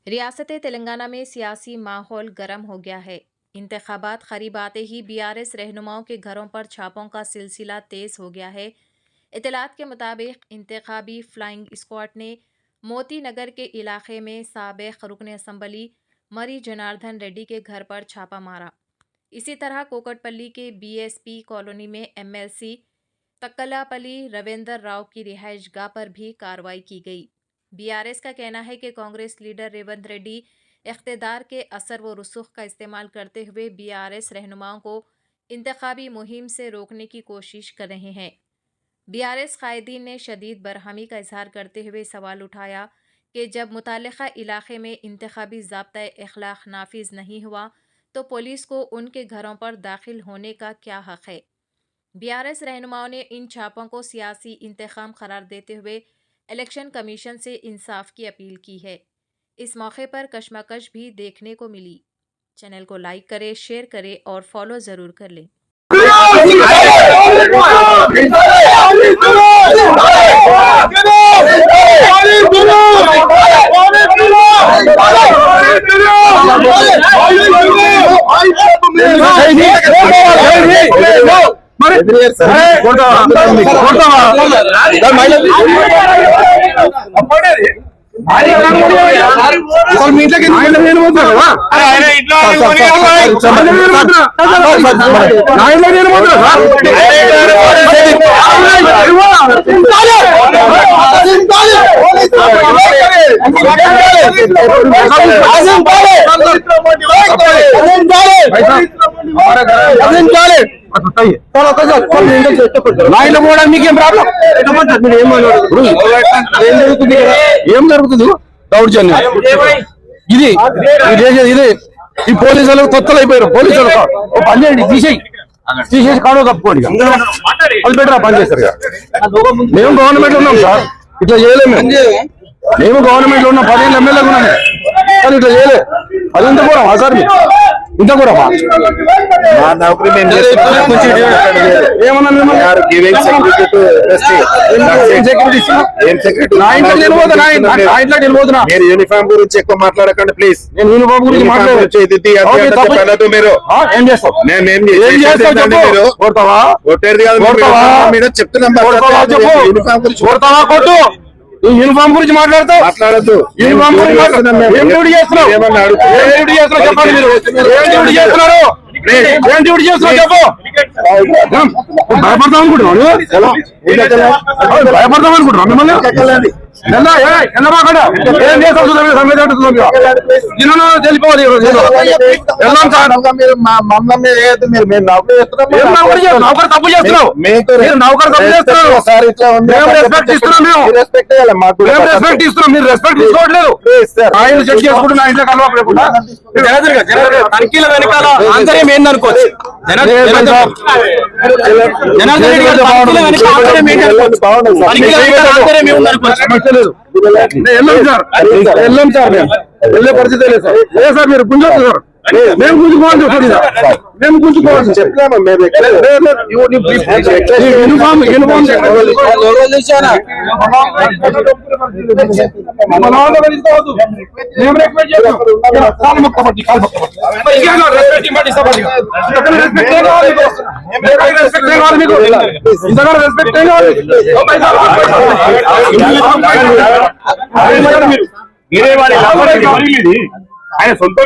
रियासत तेलंगाना में सियासी माहौल गर्म हो गया है। इंतखाबात करीब आते ही बीआरएस रहनुमाओं के घरों पर छापों का सिलसिला तेज हो गया है। इतलात के मुताबिक इंतखाबी फ्लाइंग स्क्वाड ने मोती नगर के इलाके में साबिक रुकन असम्बली मरी जनार्दन रेड्डी के घर पर छापा मारा। इसी तरह कोकटपल्ली के बीएसपी कॉलोनी में एमएलसी तक्कलापल्ली रविंदर राव की रिहाइश गाह पर भी कार्रवाई की गई। बीआरएस का कहना है कि कांग्रेस लीडर रेवंत रेड्डी इख्तिदार के असर व रसूख का इस्तेमाल करते हुए बीआरएस रहनुमाओं को इंतखाबी मुहिम से रोकने की कोशिश कर रहे हैं। बीआरएस कायदीन ने शदीद बरहमी का इजहार करते हुए सवाल उठाया कि जब मुतालिका इलाके में इंतखाबी ज़ाब्ता अखलाक नाफिज नहीं हुआ तो पुलिस को उनके घरों पर दाखिल होने का क्या हक है। बीआरएस रहनुमाओं ने इन छापों को सियासी इंतकाम करार देते हुए इलेक्शन कमीशन से इंसाफ की अपील की है। इस मौके पर कशमकश भी देखने को मिली। चैनल को लाइक करें, शेयर करें और फॉलो ज़रूर कर लें। ఏం జరుగుతుంది దౌర్జన్యం ఇది ఇది ఈ పోలీసులు కొత్తలు అయిపోయారు పోలీసులు పని చేయండి తీసేసి కాడో తప్పుకోండి వాళ్ళు పెట్టరా పని చేస్తారు మేము గవర్నమెంట్ ఉన్నాం సార్ ఇట్లా చేయలేము మేము గవర్నమెంట్ లో ఉన్నాం 10 ఎమ్మెల్యేలు ఉన్నాము కానీ ఇట్లా చేయలే అది ఇంత కూడా సార్ ఇంత కూడా మీరు యూనిఫామ్ గురించి ఎక్కువ మాట్లాడకండి ప్లీజ్. నేను యూనిఫామ్ గురించి మాట్లాడదు మీరు ఏం చేస్తావు మీరు కొట్టేది కాదు మీరు చెప్తున్నాం యూనిఫామ్ గురించి కొట్టు యూనిఫామ్ గురించి మాట్లాడద్దు యూనిఫామ్ గురించి ఏం డ్యూటీ చేస్తున్నావు చెప్పండి మీరు ఏం డ్యూటీ చేస్తున్నారు ఏం డ్యూటీ చేస్తున్నావు చెప్పు భయపడతాం అనుకుంటున్నావు భయపడతాం అనుకుంటున్నావు మిమ్మల్ని తెలిపోవాలి నౌకరు తప్పు చేస్తున్నావు రెస్పెక్ట్ ఇస్తున్నాం మీరు రెస్పెక్ట్ తీసుకోవట్లేదు ఆయన చెక్ చేసుకుంటూ నా ఇంట్లో కలవకుండా తనిఖీల వెనకాల ఆంతర్యం ఏందనుకోవచ్చు వెళ్ళాం సార్ వెళ్ళే పరిస్థితి లేదు సార్ సార్ మీరు గుంజొచ్చు సార్ మేము గుంజుకోవాల్సి వస్తుంది మేము గుంజుకోవాల్సి చెప్తాము ఆయన సొంత